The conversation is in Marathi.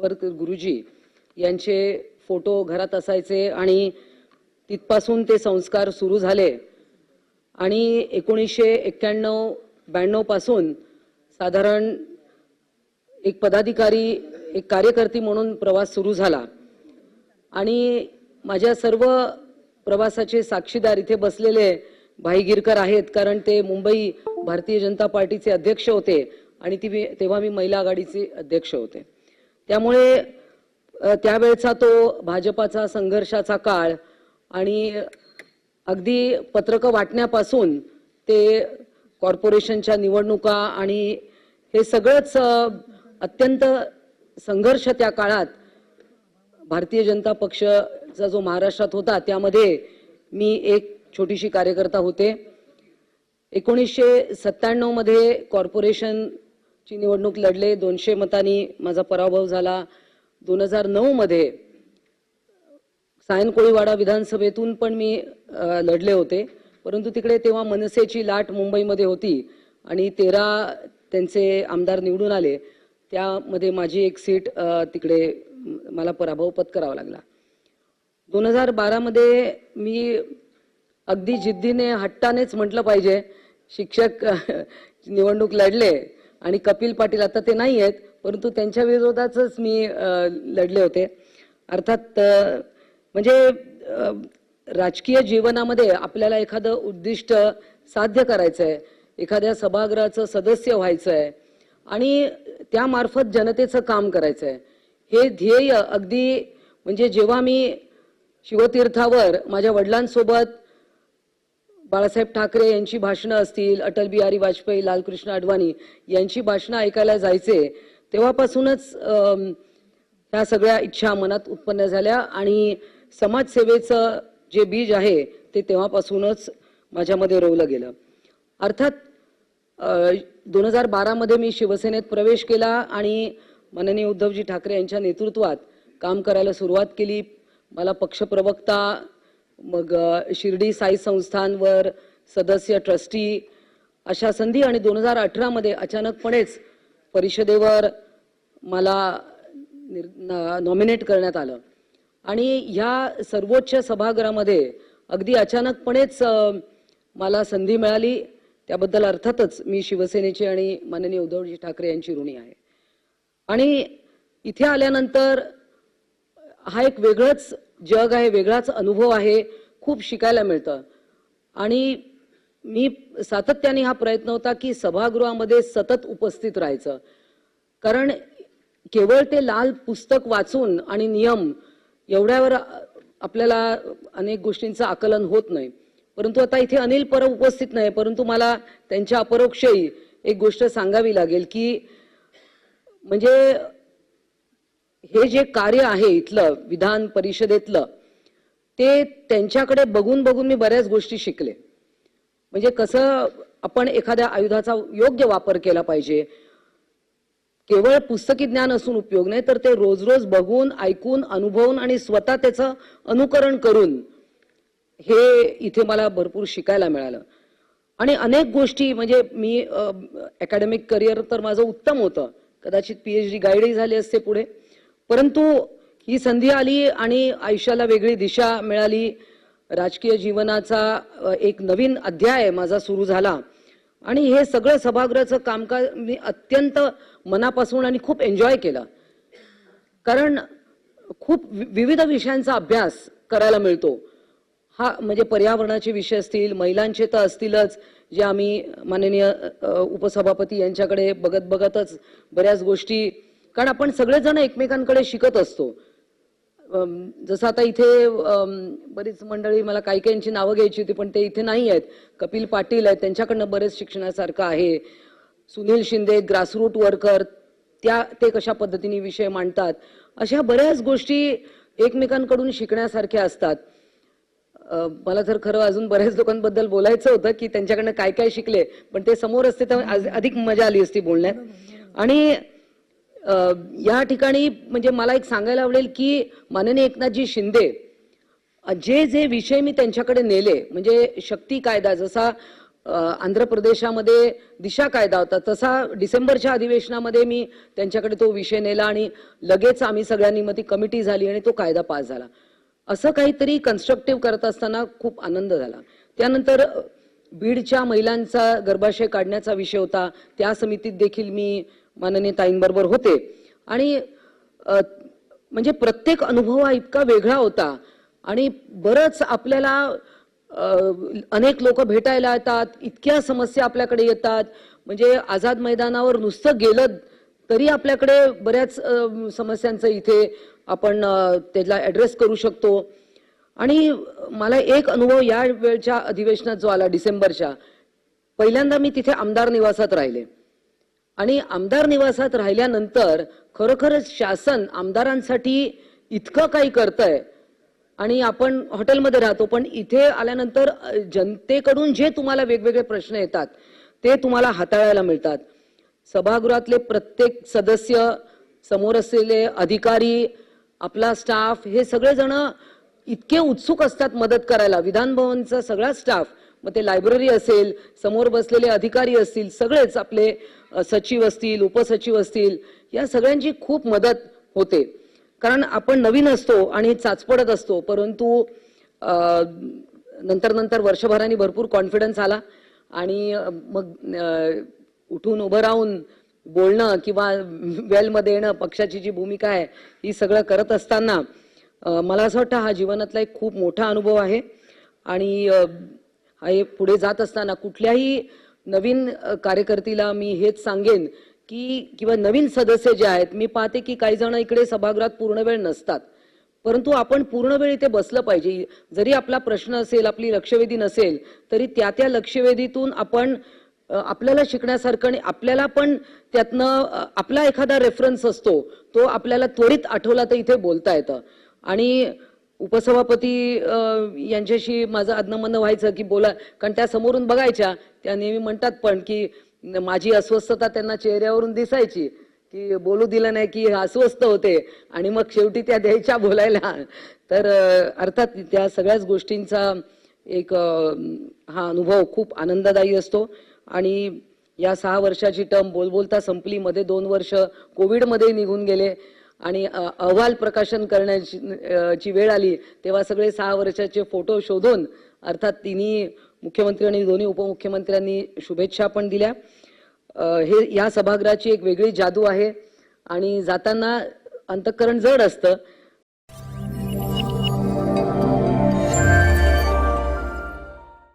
सावरकर गुरुजी यांचे फोटो घरात असायचे आणि तिथपासून ते संस्कार सुरू झाले आणि 1991-92 पासून साधारण एक पदाधिकारी एक कार्यकर्ती म्हणून प्रवास सुरू झाला आणि माझ्या सर्व प्रवासाचे साक्षीदार इथे बसलेले भाई गिरकर आहेत, कारण ते मुंबई भारतीय जनता पार्टीचे अध्यक्ष होते आणि तेव्हा मी महिला आघाडीचे अध्यक्ष होते. त्यामुळे त्यावेळचा तो भाजपाचा संघर्षाचा काळ आणि अगदी पत्रक वाटण्यापासून ते कॉर्पोरेशनच्या निवडणुका आणि हे सगळंच अत्यंत संघर्ष त्या काळात भारतीय जनता पक्षाचा जो महाराष्ट्रात होता त्यामध्ये मी एक छोटीशी कार्यकर्ता होते. 1997 मध्ये कॉर्पोरेशनची निवडणूक लढले, 200 मतांनी माझा पराभव झाला. 2009 मध्ये सायन कोळीवाडा विधानसभेतून पण मी लढले होते, परंतु तिकडे तेव्हा मनसेची लाट मुंबईमध्ये होती आणि 13 त्यांचे आमदार निवडून आले. त्यामध्ये माझी एक सीट तिकडे मला पराभव पत्करावा लागला. 2012 मध्ये मी अगदी जिद्दीने हट्टानेच म्हटलं पाहिजे शिक्षक निवडणूक लढले आणि कपिल पाटील आता ते नाही आहेत, परंतु त्यांच्या विरोधातच मी लढले होते. अर्थात म्हणजे राजकीय जीवनामध्ये आपल्याला एखादं उद्दिष्ट साध्य करायचं आहे, एखाद्या सभागृहाचं सदस्य व्हायचं आहे आणि त्यामार्फत जनतेचं काम करायचं आहे, हे ध्येय अगदी म्हणजे जेव्हा मी शिवतीर्थावर माझ्या वडिलांसोबत बाळासाहेब ठाकरे यांची भाषणं असतील, अटल बिहारी वाजपेयी, लालकृष्ण अडवाणी यांची भाषणं ऐकायला जायचे, तेव्हापासूनच ह्या सगळ्या इच्छा मनात उत्पन्न झाल्या आणि समाजसेवेचं जे बीज आहे ते तेव्हापासूनच माझ्यामध्ये रोवलं गेलं. अर्थात 2012 मध्ये मी शिवसेनेत प्रवेश केला आणि माननीय उद्धवजी ठाकरे यांच्या नेतृत्वात काम करायला सुरुवात केली. मला पक्षप्रवक्ता, मग शिर्डी साई संस्थानवर सदस्य, ट्रस्टी अशा संधी आणि 2018 मध्ये अचानकपणेच परिषदेवर मला नॉमिनेट करण्यात आलं आणि ह्या सर्वोच्च सभागृहामध्ये अगदी अचानकपणेच मला संधी मिळाली. त्याबद्दल अर्थातच मी शिवसेनेची आणि माननीय उद्धवजी ठाकरे यांची ऋणी आहे. आणि इथे आल्यानंतर हा एक वेगळंच जग आहे, वेगळाच अनुभव आहे, खूप शिकायला मिळतं आणि मी सातत्याने हा प्रयत्न होता की सभागृहामध्ये सतत उपस्थित राहायचं, कारण केवळ ते लाल पुस्तक वाचून आणि नियम एवढ्यावर आपल्याला अनेक गोष्टींचं आकलन होत नाही. परंतु आता इथे अनिल परब उपस्थित नाही, परंतु मला त्यांच्या अपरोक्षही एक गोष्ट सांगावी लागेल की म्हणजे हे जे कार्य आहे इथलं विधान परिषदेतलं ते त्यांच्याकडे बघून बघून मी बऱ्याच गोष्टी शिकले. म्हणजे कसं आपण एखाद्या आयुधाचा योग्य वापर केला पाहिजे, केवळ पुस्तकी ज्ञान असून उपयोग नाही, तर ते रोज रोज बघून, ऐकून, अनुभवून आणि स्वतः त्याचं अनुकरण करून हे इथे मला भरपूर शिकायला मिळालं. आणि अनेक गोष्टी म्हणजे मी अकॅडमिक करिअर तर माझं उत्तम होतं, कदाचित PhD गाईडही झाली असते पुढे, परंतु ही संधी आली आणि आयुष्याला वेगळी दिशा मिळाली. राजकीय जीवनाचा एक नवीन अध्याय माझा सुरू झाला आणि हे सगळं सभागृहाचं कामकाज मी अत्यंत मनापासून आणि खूप एन्जॉय केलं, कारण खूप विविध विषयांचा अभ्यास करायला मिळतो. हा म्हणजे पर्यावरणाचे विषय असतील, महिलांचे तर असतीलच, जे आम्ही माननीय उपसभापती यांच्याकडे बघत बघतच बऱ्याच गोष्टी, कारण आपण सगळेजण एकमेकांकडे शिकत असतो. जसं आता इथे बरीच मंडळी, मला काही काहींची नावं घ्यायची होती पण ते इथे नाही आहेत. कपिल पाटील आहेत, त्यांच्याकडनं बरेच शिक्षणासारखं आहे. सुनील शिंदे ग्रासरूट वर्कर, ते कशा पद्धतीने विषय मांडतात, अशा बऱ्याच गोष्टी एकमेकांकडून शिकण्यासारख्या असतात. मला तर खरं अजून बऱ्याच लोकांबद्दल बोलायचं होतं की त्यांच्याकडनं काय काय शिकले, पण ते समोर असते तर अधिक मजा आली असती बोलण्यात. आणि या ठिकाणी म्हणजे मला एक सांगायला आवडेल की माननीय एकनाथजी शिंदे जे जे विषय मी त्यांच्याकडे नेले, म्हणजे शक्ती कायदा जसा आंध्र प्रदेशामध्ये दिशा कायदा होता, तसा डिसेंबरच्या अधिवेशनामध्ये मी त्यांच्याकडे तो विषय नेला आणि लगेच आम्ही सगळ्यांनी मग ती कमिटी झाली आणि तो कायदा पास झाला. असं काहीतरी कन्स्ट्रक्टिव्ह करत असताना खूप आनंद झाला. त्यानंतर बीडच्या महिलांचा गर्भाशय काढण्याचा विषय होता, त्या समितीत देखील मी माननीय ताईंबरोबर होते आणि म्हणजे प्रत्येक अनुभव हा इतका वेगळा होता आणि बरंच आपल्याला अनेक लोक भेटायला येतात, इतक्या समस्या आपल्याकडे येतात. म्हणजे आझाद मैदानावर नुसतं गेलं तरी आपल्याकडे बऱ्याच समस्यांचं इथे आपण त्याला ऍड्रेस करू शकतो. आणि मला एक अनुभव या वेळच्या अधिवेशनात जो आला डिसेंबरच्या, पहिल्यांदा मी तिथे आमदार निवासात राहिले आणि आमदार निवासात राहिल्यानंतर खरोखरच शासन आमदारांसाठी इतकं काही करतंय आणि आपण हॉटेलमध्ये राहतो, पण इथे आल्यानंतर जनतेकडून जे तुम्हाला वेगवेगळे प्रश्न येतात ते तुम्हाला हाताळायला मिळतात. सभागृहातले प्रत्येक सदस्य, समोर असलेले अधिकारी, आपला स्टाफ, हे सगळेजण इतके उत्सुक असतात मदत करायला. विधान भवनचा सगळा स्टाफ, मग ते लायब्ररी असेल, समोर बसलेले अधिकारी असतील, सगळेच आपले सचिव असतील, उपसचिव असतील, या सगळ्यांची खूप मदत होते. कारण आपण नवीन असतो आणि चाचपडत असतो, परंतु नंतर नंतर वर्षभराने भरपूर कॉन्फिडन्स आला आणि मग उठून उभं राहून बोलणं किंवा वेलमध्ये येणं, पक्षाची जी भूमिका आहे ही सगळं करत असताना मला असं वाटतं हा जीवनातला एक खूप मोठा अनुभव आहे. आणि हे पुढे जात असताना कुठल्याही नवीन कार्यकर्तीला मी हेच सांगेन की किंवा नवीन सदस्य जे आहेत, मी पाहते की काही जण इकडे सभागृहात पूर्ण वेळ नसतात, परंतु आपण पूर्ण वेळ इथे बसलं पाहिजे. जरी आपला प्रश्न असेल, आपली लक्षवेधी नसेल, तरी त्या लक्षवेधीतून आपण आपल्याला शिकण्यासारखं आणि आपल्याला पण त्यातनं आपला एखादा रेफरन्स असतो, तो आपल्याला त्वरित आठवला तर इथे बोलता येतं. आणि उपसभापती यांच्याशी माझं आदनमन्न व्हायचं की बोला, कारण त्या समोरून बघायच्या, त्या नेहमी म्हणतात पण की माझी अस्वस्थता त्यांना चेहऱ्यावरून दिसायची की बोलू दिलं नाही की अस्वस्थ होते आणि मग शेवटी त्या द्यायच्या बोलायला. तर अर्थात त्या सगळ्याच गोष्टींचा एक हा अनुभव खूप आनंददायी असतो. आणि या 6 वर्षाची टर्म बोलता संपली, मध्ये 2 वर्ष कोविडमध्ये निघून गेले आणि अहवाल प्रकाशन करण्याची वेळ आली तेव्हा सगळे 6 वर्षाचे फोटो शोधून, अर्थात तिन्ही मुख्यमंत्री आणि दोन्ही उपमुख्यमंत्र्यांनी शुभेच्छा पण दिल्या. हे या सभागृहाची एक वेगळी जादू आहे आणि जाताना अंतःकरण जड असतं,